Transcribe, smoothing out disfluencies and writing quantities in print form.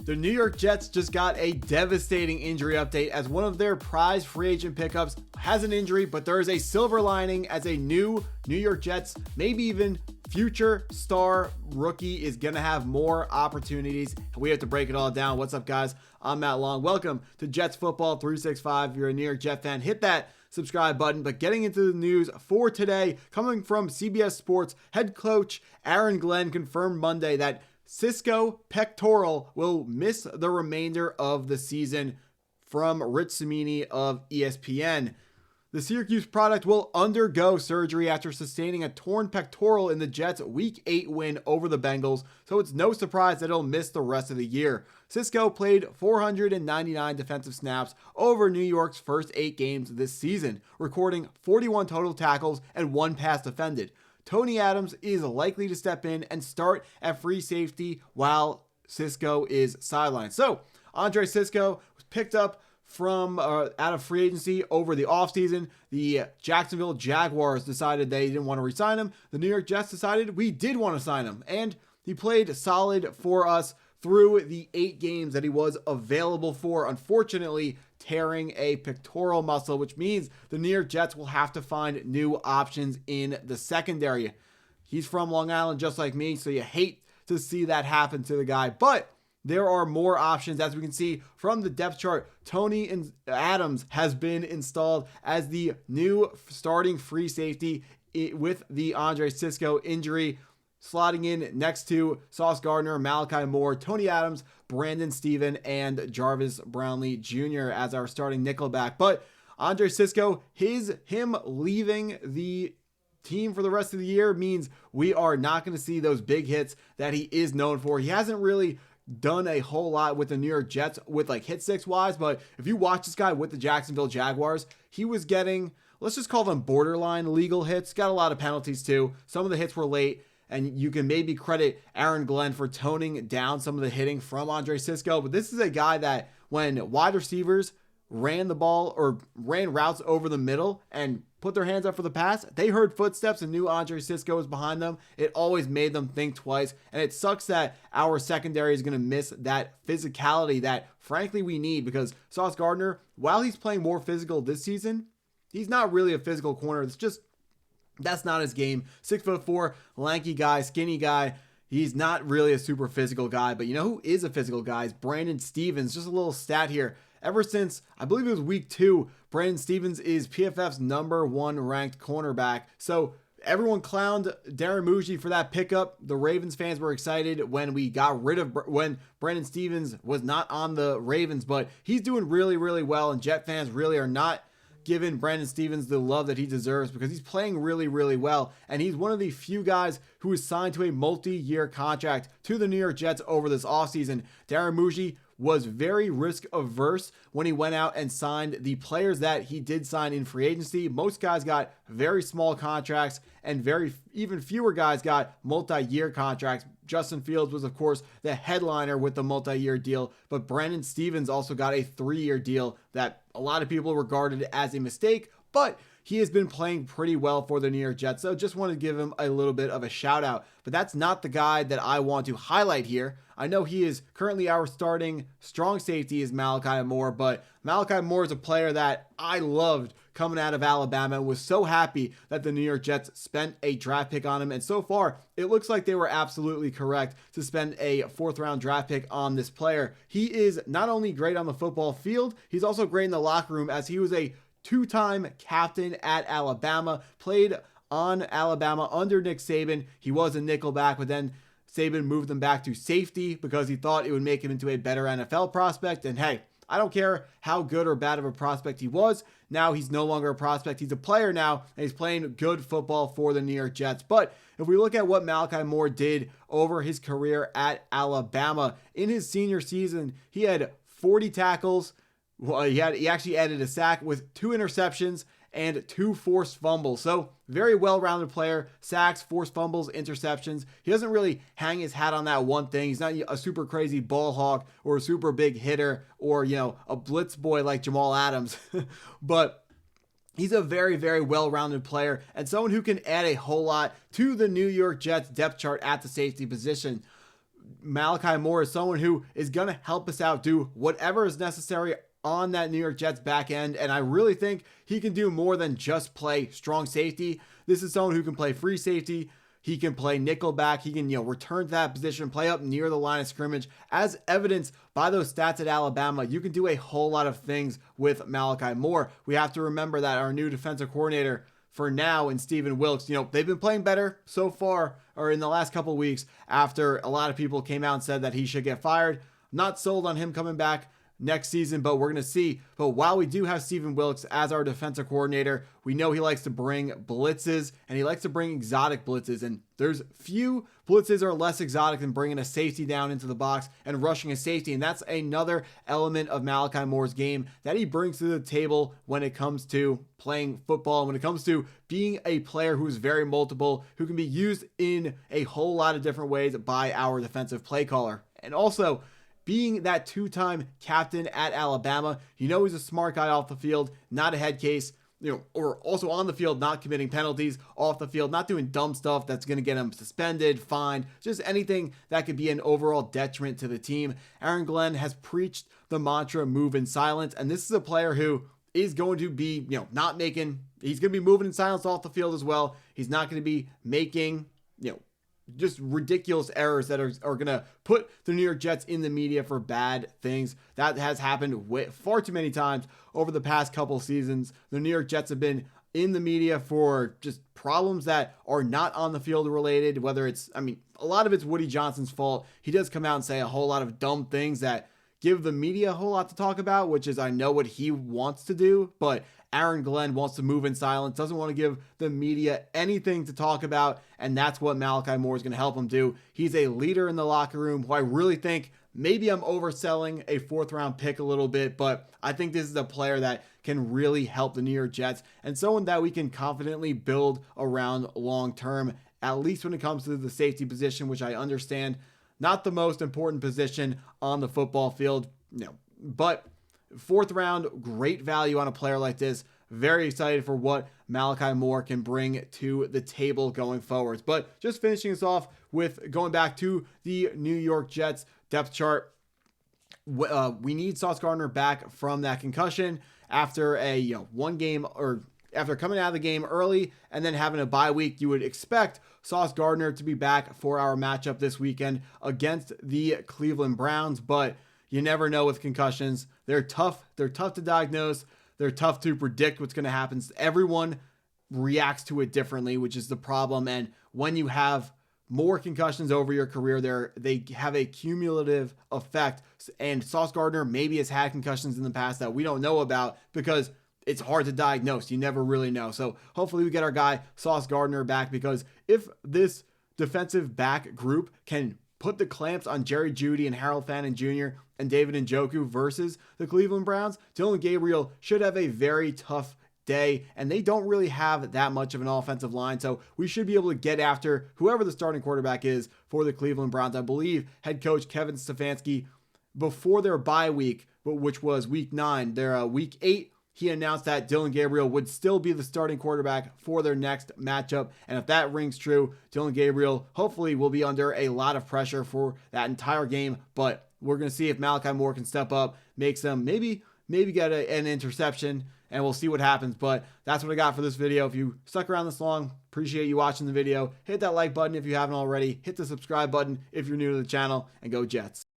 The New York Jets just got a devastating injury update as one of their prized free agent pickups has an injury, but there is a silver lining as a new New York Jets, maybe even future star rookie, is going to have more opportunities. We have to break it all down. What's up, guys? I'm Matt Long. Welcome to Jets Football 365. If you're a New York Jet fan, hit that subscribe button. But getting into the news for today, coming from CBS Sports, head coach Aaron Glenn confirmed Monday that Cisco pectoral will miss the remainder of the season from Rich Cimini of ESPN. The Syracuse product will undergo surgery after sustaining a torn pectoral in the Jets' Week 8 win over the Bengals, so it's no surprise that he'll miss the rest of the year. Cisco played 499 defensive snaps over New York's first 8 games this season, recording 41 total tackles and 1 pass defended. Tony Adams is likely to step in and start at free safety while Cisco is sidelined. So, Andre Cisco was picked up from out of free agency over the offseason. The Jacksonville Jaguars decided they didn't want to re-sign him. The New York Jets decided we did want to sign him. And he played solid for us through the 8 games that he was available for. Unfortunately, tearing a pectoral muscle, which means the New York Jets will have to find new options in the secondary. He's from Long Island just like me, so you hate to see that happen to the guy. But there are more options. As we can see from the depth chart, Tony Adams has been installed as the new starting free safety with the Andre Cisco injury, slotting in next to Sauce Gardner, Malachi Moore, Tony Adams, Brandon Steven, and Jarvis Brownlee Jr. as our starting nickelback. But Andre Cisco, him leaving the team for the rest of the year means we are not going to see those big hits that he is known for. He hasn't really done a whole lot with the New York Jets with like hit six wise, but if you watch this guy with the Jacksonville Jaguars, he was getting, let's just call them borderline legal hits. Got a lot of penalties too. Some of the hits were late. And you can maybe credit Aaron Glenn for toning down some of the hitting from Andre Cisco. But this is a guy that when wide receivers ran the ball or ran routes over the middle and put their hands up for the pass, they heard footsteps and knew Andre Cisco was behind them. It always made them think twice. And it sucks that our secondary is going to miss that physicality that, frankly, we need, because Sauce Gardner, while he's playing more physical this season, he's not really a physical corner. That's not his game. 6'4", lanky guy, skinny guy. He's not really a super physical guy, but you know who is a physical guy is Brandon Stephens. Just a little stat here. Ever since, I believe it was week 2, Brandon Stephens is PFF's #1 ranked cornerback. So everyone clowned Darren Muji for that pickup. The Ravens fans were excited when Brandon Stephens was not on the Ravens, but he's doing really, really well, and Jet fans really are not giving Brandon Stephens the love that he deserves because he's playing really, really well. And he's one of the few guys who is signed to a multi-year contract to the New York Jets over this offseason. Darren Muji was very risk averse when he went out and signed the players that he did sign in free agency. Most guys got very small contracts and even fewer guys got multi-year contracts. Justin Fields was, of course, the headliner with the multi-year deal, but Brandon Stephens also got a 3-year deal that a lot of people regarded as a mistake, but he has been playing pretty well for the New York Jets, so just want to give him a little bit of a shout out. But that's not the guy that I want to highlight here. I know he is currently our starting strong safety is Malachi Moore, but Malachi Moore is a player that I loved coming out of Alabama and was so happy that the New York Jets spent a draft pick on him. And so far, it looks like they were absolutely correct to spend a 4th-round draft pick on this player. He is not only great on the football field, he's also great in the locker room, as he was a 2-time captain at Alabama, played on Alabama under Nick Saban. He was a nickelback, but then Saban moved him back to safety because he thought it would make him into a better NFL prospect. And hey, I don't care how good or bad of a prospect he was. Now he's no longer a prospect. He's a player now, and he's playing good football for the New York Jets. But if we look at what Malachi Moore did over his career at Alabama, in his senior season, he had 40 tackles. Well, he actually added a sack with 2 interceptions and 2 forced fumbles. So very well-rounded player. Sacks, forced fumbles, interceptions. He doesn't really hang his hat on that one thing. He's not a super crazy ball hawk or a super big hitter or, a blitz boy like Jamal Adams. But he's a very, very well-rounded player and someone who can add a whole lot to the New York Jets depth chart at the safety position. Malachi Moore is someone who is going to help us out, do whatever is necessary on that New York Jets back end. And I really think he can do more than just play strong safety. This is someone who can play free safety. He can play nickel back. He can, return to that position, play up near the line of scrimmage. As evidenced by those stats at Alabama, you can do a whole lot of things with Malachi Moore. We have to remember that our new defensive coordinator for now in Stephen Wilkes, they've been playing better so far, or in the last couple of weeks, after a lot of people came out and said that he should get fired. Not sold on him coming back next season, but we're going to see. But while we do have Stephen Wilkes as our defensive coordinator, we know he likes to bring blitzes, and he likes to bring exotic blitzes. And there's few blitzes are less exotic than bringing a safety down into the box and rushing a safety. And that's another element of Malachi Moore's game that he brings to the table when it comes to playing football, and when it comes to being a player who's very multiple, who can be used in a whole lot of different ways by our defensive play caller. And also, being that two-time captain at Alabama, he's a smart guy off the field, not a head case, or also on the field, not committing penalties, off the field, not doing dumb stuff that's going to get him suspended, fined, just anything that could be an overall detriment to the team. Aaron Glenn has preached the mantra, move in silence, and this is a player who is going to be, he's going to be moving in silence off the field as well. He's not going to be making, just ridiculous errors that are going to put the New York Jets in the media for bad things. That has happened far too many times over the past couple seasons. The New York Jets have been in the media for just problems that are not on the field related, whether it's, a lot of it's Woody Johnson's fault. He does come out and say a whole lot of dumb things that give the media a whole lot to talk about, which is, I know what he wants to do, but Aaron Glenn wants to move in silence, doesn't want to give the media anything to talk about, and that's what Malachi Moore is going to help him do. He's a leader in the locker room who I really think, maybe I'm overselling a fourth-round pick a little bit, but I think this is a player that can really help the New York Jets, and someone that we can confidently build around long-term, at least when it comes to the safety position, which I understand, not the most important position on the football field, but fourth round, great value on a player like this. Very excited for what Malachi Moore can bring to the table going forwards. But just finishing us off with going back to the New York Jets depth chart. We need Sauce Gardner back from that concussion after a one game, or after coming out of the game early and then having a bye week. You would expect Sauce Gardner to be back for our matchup this weekend against the Cleveland Browns, but you never know with concussions. They're tough. They're tough to diagnose. They're tough to predict what's going to happen. Everyone reacts to it differently, which is the problem. And when you have more concussions over your career, they have a cumulative effect. And Sauce Gardner maybe has had concussions in the past that we don't know about because it's hard to diagnose. You never really know. So hopefully we get our guy Sauce Gardner back, because if this defensive back group can put the clamps on Jerry Jeudy and Harold Fannin Jr. and David Njoku versus the Cleveland Browns, Dillon Gabriel should have a very tough day, and they don't really have that much of an offensive line, so we should be able to get after whoever the starting quarterback is for the Cleveland Browns. I believe head coach Kevin Stefanski, before their bye week, which was week 9, their week 8, he announced that Dillon Gabriel would still be the starting quarterback for their next matchup. And if that rings true, Dillon Gabriel hopefully will be under a lot of pressure for that entire game. But we're going to see if Malachi Moore can step up, make some, maybe get an interception, and we'll see what happens. But that's what I got for this video. If you stuck around this long, appreciate you watching the video. Hit that like button if you haven't already. Hit the subscribe button if you're new to the channel, and go Jets.